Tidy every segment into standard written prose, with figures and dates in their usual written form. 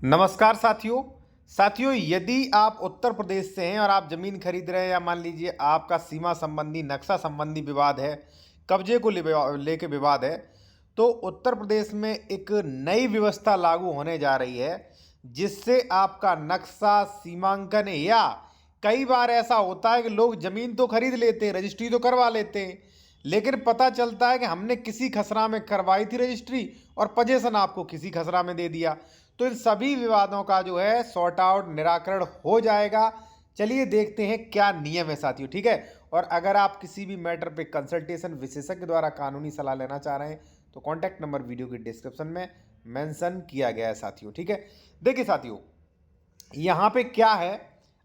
नमस्कार साथियों। यदि आप उत्तर प्रदेश से हैं और आप ज़मीन खरीद रहे हैं या मान लीजिए आपका सीमा संबंधी नक्शा संबंधी विवाद है, कब्जे को लेके विवाद है, तो उत्तर प्रदेश में एक नई व्यवस्था लागू होने जा रही है, जिससे आपका नक्शा सीमांकन या कई बार ऐसा होता है कि लोग ज़मीन तो खरीद लेते हैं, रजिस्ट्री तो करवा लेते हैं, लेकिन पता चलता है कि हमने किसी खसरा में करवाई थी रजिस्ट्री और पोजीशन आपको किसी खसरा में दे दिया। तो इन सभी विवादों का जो है सॉर्ट आउट निराकरण हो जाएगा। चलिए देखते हैं क्या नियम है साथियों, ठीक है। और अगर आप किसी भी मैटर पे कंसल्टेशन विशेषज्ञ द्वारा कानूनी सलाह लेना चाह रहे हैं तो कॉन्टैक्ट नंबर वीडियो के डिस्क्रिप्शन में मेंशन किया गया है साथियों, ठीक है। देखिए साथियों, यहाँ पे क्या है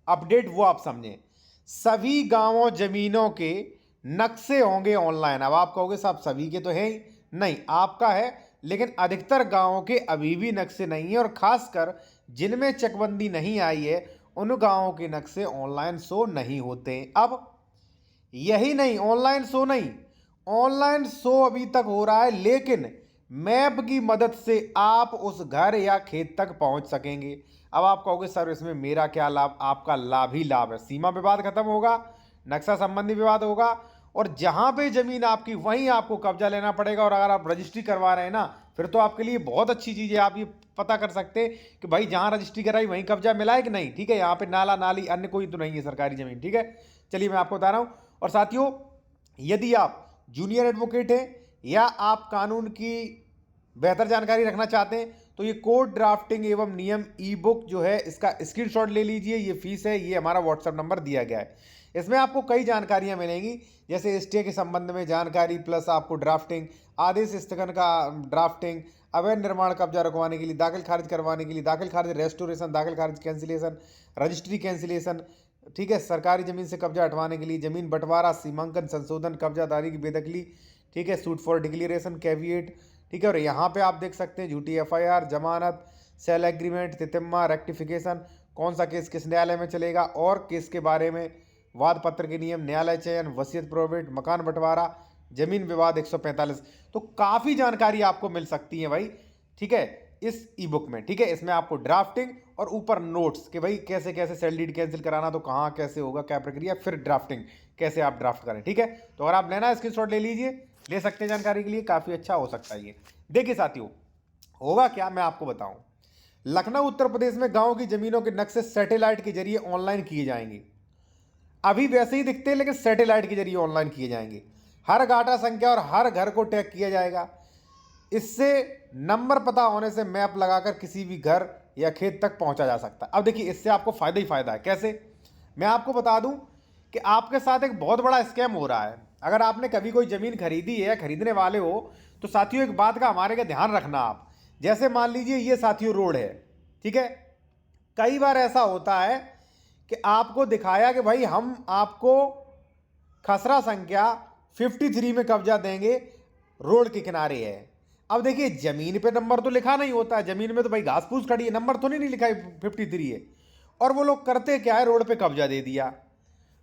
अपडेट वो आप समझें। सभी गांवों जमीनों के नक्शे होंगे ऑनलाइन। अब आप कहोगे साहब सभी के तो है ही नहीं, आपका है, लेकिन अधिकतर गांवों के अभी भी नक्शे नहीं है और खासकर जिनमें चकबंदी नहीं आई है उन गांवों के नक्शे ऑनलाइन शो नहीं होते। अब यही नहीं, ऑनलाइन शो नहीं, ऑनलाइन शो अभी तक हो रहा है, लेकिन मैप की मदद से आप उस घर या खेत तक पहुंच सकेंगे। अब आप कहोगे सर इसमें मेरा क्या लाभ? आपका लाभ ही लाभ है। सीमा विवाद खत्म होगा, नक्शा संबंधी विवाद होगा और जहां पे जमीन आपकी वहीं आपको कब्जा लेना पड़ेगा। और अगर आप रजिस्ट्री करवा रहे हैं ना, फिर तो आपके लिए बहुत अच्छी चीज़ है। आप ये पता कर सकते हैं कि भाई जहां रजिस्ट्री कराई वहीं कब्जा मिला है कि नहीं, ठीक है। यहाँ पे नाला नाली अन्य कोई तो नहीं है सरकारी जमीन, ठीक है। चलिए मैं आपको बता रहा हूँ। और साथियों, यदि आप जूनियर एडवोकेट हैं या आप कानून की बेहतर जानकारी रखना चाहते हैं तो ये कोड ड्राफ्टिंग एवं नियम ई बुक जो है इसका स्क्रीनशॉट ले लीजिए। ये फीस है, ये हमारा व्हाट्सएप नंबर दिया गया है। इसमें आपको कई जानकारियां मिलेंगी, जैसे स्टे के संबंध में जानकारी, प्लस आपको ड्राफ्टिंग, आदेश स्थगन का ड्राफ्टिंग, अवैध निर्माण कब्जा रुकवाने के लिए, दाखिल खारिज करवाने के लिए, दाखिल खारिज रेस्टोरेशन, दाखिल खारिज कैंसिलेशन, रजिस्ट्री कैंसिलेशन, ठीक है, सरकारी जमीन से कब्जा हटवाने के लिए, जमीन बंटवारा, सीमांकन संशोधन, कब्जादारी की बेदखली, ठीक है, सूट फॉर डिक्लेरेशन, कैविएट, ठीक है। और यहाँ पे आप देख सकते हैं झूठी एफआईआर, जमानत, सेल एग्रीमेंट, तितिम्मा, रेक्टिफिकेशन, कौन सा केस किस न्यायालय में चलेगा और केस के बारे में, वाद पत्र के नियम, न्यायालय चयन, वसीयत प्रोवेट, मकान बंटवारा, जमीन विवाद 145। तो काफ़ी जानकारी आपको मिल सकती है भाई, ठीक है, इस ई बुक में, ठीक है। इसमें आपको ड्राफ्टिंग और ऊपर नोट्स कि भाई कैसे कैसे सेल डीड कैंसिल कराना, तो कहाँ कैसे होगा, क्या प्रक्रिया, फिर ड्राफ्टिंग कैसे आप ड्राफ्ट करें, ठीक है। तो अगर आप लेना है स्क्रीनशॉट ले लीजिए, ले सकते हैं जानकारी के लिए, काफ़ी अच्छा हो सकता है ये। देखिए साथियों, होगा क्या मैं आपको बताऊं। लखनऊ उत्तर प्रदेश में गांव की जमीनों के नक्शे सैटेलाइट के जरिए ऑनलाइन किए जाएंगे। अभी वैसे ही दिखते हैं लेकिन सैटेलाइट के जरिए ऑनलाइन किए जाएंगे। हर गाटा संख्या और हर घर को टैग किया जाएगा। इससे नंबर पता होने से मैप लगाकर किसी भी घर या खेत तक पहुंचा जा सकता है। अब देखिए इससे आपको फायदा ही फायदा है। कैसे? मैं आपको बता दूं कि आपके साथ एक बहुत बड़ा स्कैम हो रहा है। अगर आपने कभी कोई ज़मीन खरीदी है या खरीदने वाले हो तो साथियों एक बात का हमारे का ध्यान रखना आप। जैसे मान लीजिए ये साथियों रोड है, ठीक है। कई बार ऐसा होता है कि आपको दिखाया कि भाई हम आपको खसरा संख्या 53 में कब्जा देंगे, रोड के किनारे है। अब देखिए जमीन पे नंबर तो लिखा नहीं होता है, जमीन में तो भाई घास फूस खड़ी है, नंबर तो नहीं लिखा है 53 है। और वो लोग करते क्या है, रोड पे कब्जा दे दिया।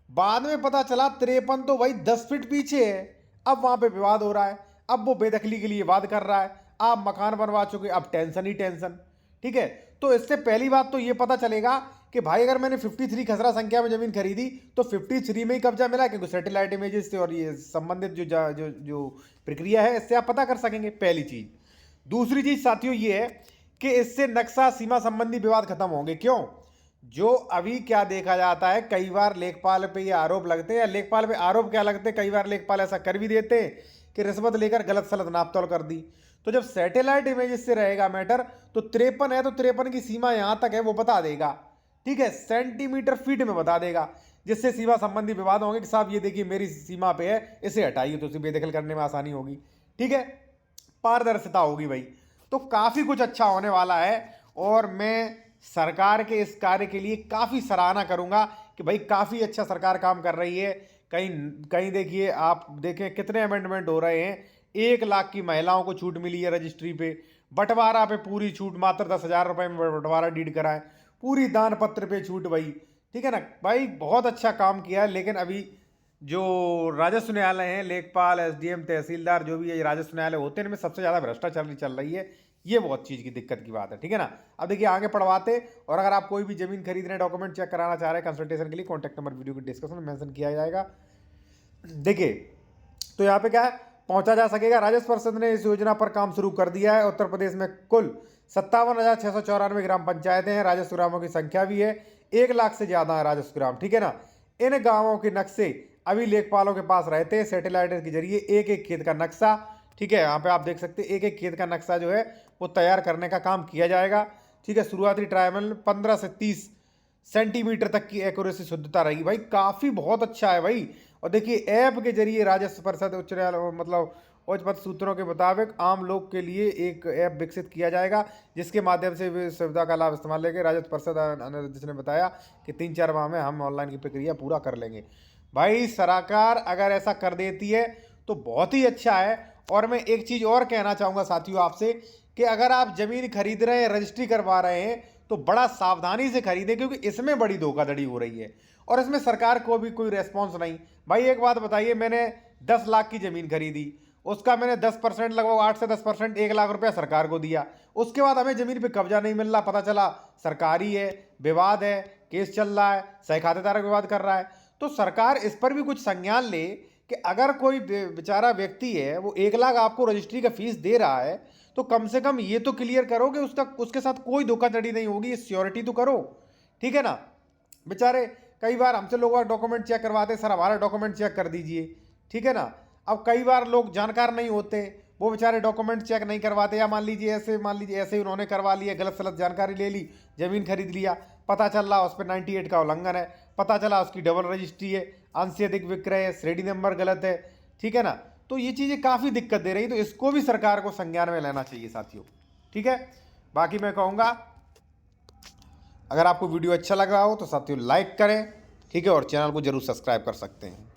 बाद में पता चला 53 तो भाई 10 फीट पीछे है। अब वहां पे विवाद हो रहा है, अब वो बेदखली के लिए वाद कर रहा है, आप मकान बनवा चुके, अब टेंशन ही टेंशन, ठीक है। तो इससे पहली बात तो ये पता चलेगा कि भाई अगर मैंने 53 खसरा संख्या में जमीन खरीदी तो 53 में ही कब्जा मिला, क्योंकि सैटेलाइट इमेजेस से और ये संबंधित जो प्रक्रिया है इससे आप पता कर सकेंगे, पहली चीज। दूसरी चीज साथियों ये है कि इससे नक्शा सीमा संबंधी विवाद खत्म होंगे। क्यों? जो अभी क्या देखा जाता है, कई बार लेखपाल पे ये आरोप लगते हैं, या लेखपाल पे आरोप क्या लगते हैं, कई बार लेखपाल ऐसा कर भी देते हैं कि रिश्वत लेकर गलत सलत नापतोल कर दी। तो जब सैटेलाइट इमेजेस से रहेगा मैटर, तो 53 है तो 53 की सीमा यहां तक है वो बता देगा, ठीक है, सेंटीमीटर फीट में बता देगा, जिससे सीमा संबंधी विवाद होंगे कि साहब ये देखिए मेरी सीमा पे है, इसे हटाइए, तो उसे बेदखल करने में आसानी होगी, ठीक है, पारदर्शिता होगी भाई। तो काफी कुछ अच्छा होने वाला है और मैं सरकार के इस कार्य के लिए काफी सराहना करूंगा कि भाई काफी अच्छा सरकार काम कर रही है। कहीं कहीं देखिए, आप देखें कितने अमेंडमेंट हो रहे हैं। 1 लाख की महिलाओं को छूट मिली है रजिस्ट्री पे, बंटवारा पे पूरी छूट, मात्र 10,000 रुपए में बंटवारा डीड कराएं, पूरी दान पत्र पे छूट भाई, ठीक है ना भाई, बहुत अच्छा काम किया है। लेकिन अभी जो राजस्व न्यायालय हैं, लेखपाल, एसडीएम, तहसीलदार, जो भी ये राजस्व न्यायालय होते हैं, इनमें सबसे ज़्यादा भ्रष्टाचार चल रही है। ये बहुत चीज़ की दिक्कत की बात है, ठीक है ना। अब देखिए आगे पढ़वाते, और अगर आप कोई भी ज़मीन खरीद रहे हैं, डॉक्यूमेंट चेक कराना चाह रहे हैं, कंसल्टेशन के लिए कॉन्टैक्ट नंबर वीडियो के डिस्क्रिप्शन में मेंशन किया जाएगा। देखिए तो यहाँ पे क्या है, पहुंचा जा सकेगा। राजस्व परिषद ने इस योजना पर काम शुरू कर दिया है। उत्तर प्रदेश में कुल 57,694 ग्राम पंचायतें हैं। राजस्व ग्रामों की संख्या भी है 1 लाख से ज्यादा है राजस्व ग्राम, ठीक है ना। इन गांवों के नक्शे अभी लेखपालों के पास रहते हैं। सैटेलाइट के जरिए एक एक खेत का नक्शा, ठीक है, यहाँ पे आप देख सकते हैं, एक एक खेत का नक्शा जो है वो तैयार करने का काम किया जाएगा, ठीक है। शुरुआती ट्रायल में 15 से 30 सेंटीमीटर तक की एक्यूरेसी शुद्धता रहेगी भाई, काफ़ी बहुत अच्छा है भाई। और देखिए ऐप के जरिए राजस्व परिषद उच्च न्यायालय मतलब उच्च पद सूत्रों के मुताबिक आम लोग के लिए एक ऐप विकसित किया जाएगा, जिसके माध्यम से वे सुविधा का लाभ इस्तेमाल लेंगे। राजस्व परिषद जिसने बताया कि 3-4 माह में हम ऑनलाइन की प्रक्रिया पूरा कर लेंगे। भाई सरकार अगर ऐसा कर देती है तो बहुत ही अच्छा है। और मैं एक चीज़ और कहना चाहूँगा साथियों आपसे, कि अगर आप ज़मीन खरीद रहे हैं, रजिस्ट्री करवा रहे हैं, तो बड़ा सावधानी से खरीदें, क्योंकि इसमें बड़ी धोखाधड़ी हो रही है और इसमें सरकार को भी कोई रेस्पॉन्स नहीं। भाई एक बात बताइए, मैंने 10 लाख की ज़मीन खरीदी, उसका मैंने 10% लगभग 8 से 10% 1 लाख रुपया सरकार को दिया, उसके बाद हमें ज़मीन पे कब्जा नहीं मिल रहा, पता चला सरकारी है, विवाद है, केस चल रहा है, सही खातेदार विवाद कर रहा है। तो सरकार इस पर भी कुछ संज्ञान ले कि अगर कोई बेचारा व्यक्ति है वो 1 लाख आपको रजिस्ट्री का फीस दे रहा है, तो कम से कम ये तो क्लियर करो कि उसके साथ कोई धोखाधड़ी नहीं होगी, ये श्योरिटी तो करो, ठीक है ना। बेचारे कई बार हमसे लोग डॉक्यूमेंट चेक करवाते, सर हमारा डॉक्यूमेंट चेक कर दीजिए, ठीक है ना। अब कई बार लोग जानकार नहीं होते, वो बेचारे डॉक्यूमेंट चेक नहीं करवाते, या मान लीजिए ऐसे ही उन्होंने करवा लिया, गलत सलत जानकारी ले ली, ज़मीन खरीद लिया, पता चल रहा उस पर 98 का उल्लंघन है, पता चला उसकी डबल रजिस्ट्री है, अंश से अधिक विक्रय है, श्रेणी नंबर गलत है, ठीक है ना। तो ये चीज़ें काफ़ी दिक्कत दे रही, तो इसको भी सरकार को संज्ञान में लेना चाहिए साथियों, ठीक है। बाकी मैं कहूँगा अगर आपको वीडियो अच्छा लगा हो तो साथियों लाइक करें, ठीक है, और चैनल को जरूर सब्सक्राइब कर सकते हैं।